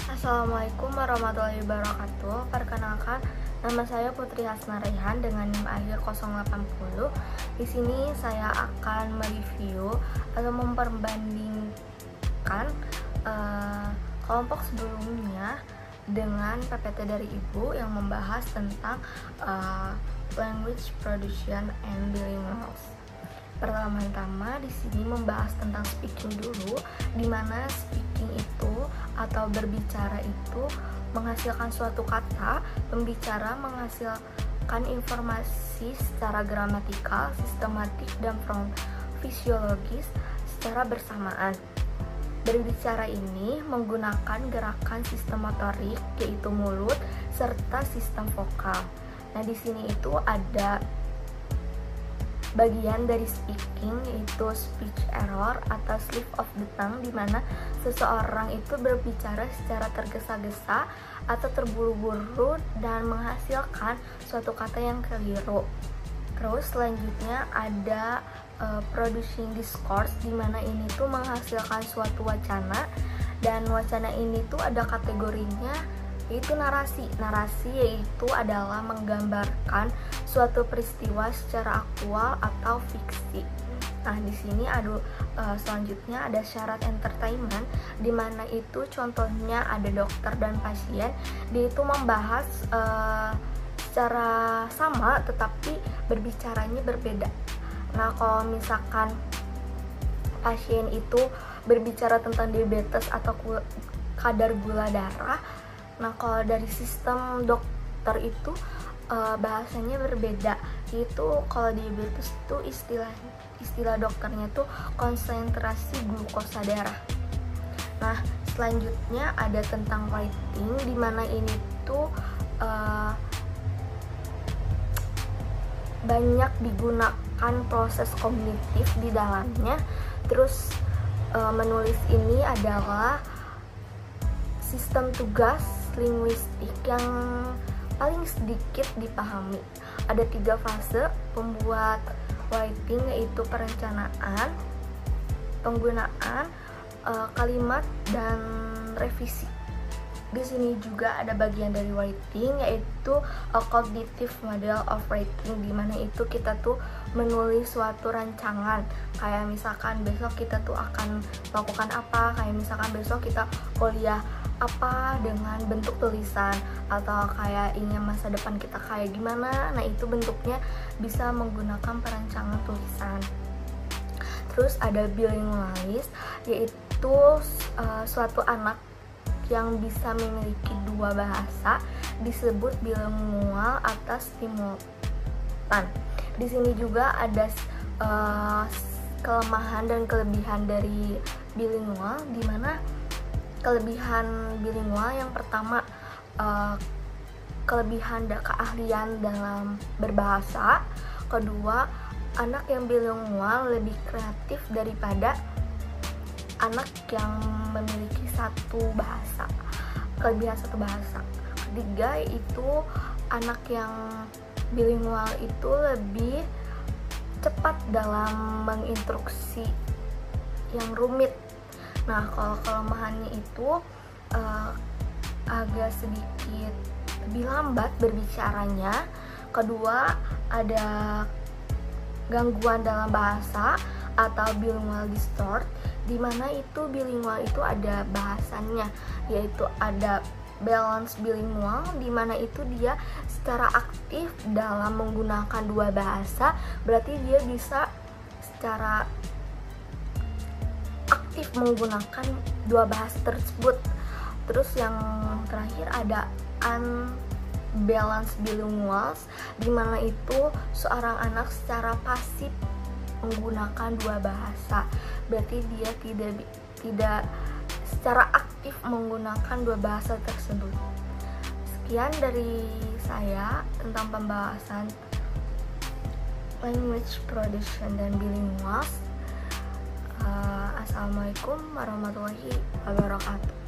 Assalamualaikum warahmatullahi wabarakatuh. Perkenalkan, nama saya Putri Hasna Raihan dengan NIM akhir 080. Di sini saya akan mereview atau memperbandingkan kelompok sebelumnya dengan PPT dari Ibu yang membahas tentang language production and bilinguals. Pertama-tama di sini membahas tentang speaking dulu, di mana speaking itu atau berbicara itu menghasilkan suatu kata, pembicara menghasilkan informasi secara gramatikal, sistematik, dan fisiologis secara bersamaan. Berbicara ini menggunakan gerakan sistem motorik, yaitu mulut, serta sistem vokal. Nah, di sini itu ada bagian dari speaking, yaitu speech error atau slip of the tongue, di mana seseorang itu berbicara secara tergesa-gesa atau terburu-buru dan menghasilkan suatu kata yang keliru. Terus selanjutnya ada producing discourse, di mana ini tuh menghasilkan suatu wacana, dan wacana ini tuh ada kategorinya, yaitu narasi yaitu adalah menggambarkan suatu peristiwa secara aktual atau fiksi. Nah, di sini ada selanjutnya ada syarat entertainment, di mana itu contohnya ada dokter dan pasien. Dia itu membahas secara sama tetapi berbicaranya berbeda. Nah, kalau misalkan pasien itu berbicara tentang diabetes atau kadar gula darah, nah kalau dari sistem dokter itu bahasanya berbeda, yaitu kalau diabetes itu istilah dokternya tuh konsentrasi glukosa darah. Nah, selanjutnya ada tentang writing, dimana ini tuh banyak digunakan proses kognitif di dalamnya. Terus menulis ini adalah sistem tugas linguistik yang paling sedikit dipahami. Ada 3 fase pembuat writing, yaitu perencanaan, penggunaan kalimat, dan revisi. Di sini juga ada bagian dari writing, yaitu a cognitive model of writing, di mana itu kita tuh menulis suatu rancangan. Kayak misalkan besok kita tuh akan melakukan apa, kayak misalkan besok kita kuliah apa dengan bentuk tulisan, atau kayak ingin masa depan kita kayak gimana. Nah, itu bentuknya bisa menggunakan perancangan tulisan. Terus ada bilingualis, yaitu suatu anak yang bisa memiliki 2 bahasa disebut bilingual atau simultan. Di sini juga ada kelemahan dan kelebihan dari bilingual, di mana kelebihan bilingual yang pertama, kelebihan keahlian dalam berbahasa. Kedua, anak yang bilingual lebih kreatif daripada anak yang memiliki kelebihan satu bahasa. Ketiga, yaitu anak yang bilingual itu lebih cepat dalam menginstruksi yang rumit. Nah, kalau kelemahannya itu agak sedikit lebih lambat berbicaranya. Kedua, ada gangguan dalam bahasa atau bilingual distort, di mana itu bilingual itu ada bahasannya, yaitu ada balance bilingual, di mana itu dia secara aktif dalam menggunakan 2 bahasa, berarti dia bisa secara aktif menggunakan 2 bahasa tersebut. Terus yang terakhir ada unbalanced bilinguals, di mana itu seorang anak secara pasif menggunakan 2 bahasa, berarti dia tidak secara aktif menggunakan 2 bahasa tersebut. Sekian dari saya tentang pembahasan language production dan bilinguals. Assalamualaikum warahmatullahi wabarakatuh.